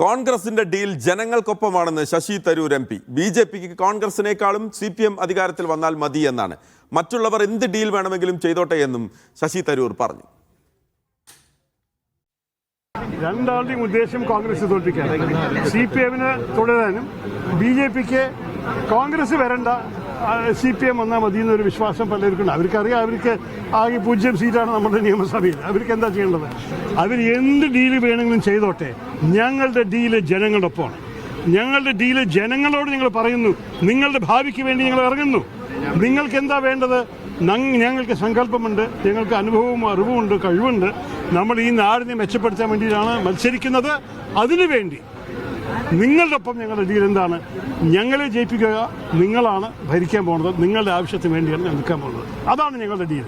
കോൺഗ്രസിന്റെ ഡീൽ ജനങ്ങൾക്കൊപ്പമാണെന്ന് Shashi Tharoor M P. ബി.ജെ.പിക്ക് കോൺഗ്രസിനേക്കാളും CPM അധികാരത്തിൽ വന്നാൽ മതി എന്നാണ്. മറ്റുള്ളവർ എന്ത് ഡീൽ വേണമെങ്കിലും ചെയ്തോട്ടെ എന്നും ശശി തരൂർ പറഞ്ഞു. രണ്ടാളുടെയും ഉദ്ദേശം കോൺഗ്രസ് തോൽപ്പിക്കാൻ, CPM-ന് തുടരാനും ബി.ജെ.പിക്ക് കോൺഗ്രസ് വരണ്ട, CPM വന്നാൽ മതി എന്നൊരു വിശ്വാസം പലർക്കുണ്ട്. അവർക്കറിയാം അവർക്ക് ആകെ 0 സീറ്റാണ് നമ്മുടെ നിയമസഭയിൽ. അവർക്ക് എന്താ ചെയ്യേണ്ടത്? അവർ എന്ത് ഡീല് വേണമെങ്കിലും ചെയ്തോട്ടെ. ഞങ്ങളുടെ ഡീല് ജനങ്ങളുടെ ഒപ്പമാണ്. ഞങ്ങളുടെ ഡീല് ജനങ്ങളോട് ഞങ്ങൾ പറയുന്നു, നിങ്ങളുടെ ഭാവിക്ക് വേണ്ടി ഞങ്ങൾ ഇറങ്ങുന്നു. നിങ്ങൾക്ക് എന്താ വേണ്ടത്? ഞങ്ങൾക്ക് സങ്കല്പമുണ്ട്, ഞങ്ങൾക്ക് അനുഭവവും അറിവുമുണ്ട്, കഴിവുണ്ട്. നമ്മൾ ഈ നാടിനെ മെച്ചപ്പെടുത്താൻ വേണ്ടിയിട്ടാണ് മത്സരിക്കുന്നത്. അതിനുവേണ്ടി നിങ്ങളുടെ ഒപ്പം ഞങ്ങളുടെ ഡീൽ എന്താണ്? ഞങ്ങളെ ജയിപ്പിക്കുക. നിങ്ങളാണ് ഭരിക്കാൻ പോകുന്നത്. നിങ്ങളുടെ ആവശ്യത്തിന് വേണ്ടിയാണ് നിൽക്കാൻ പോകുന്നത്. അതാണ് ഞങ്ങളുടെ ഡീൽ.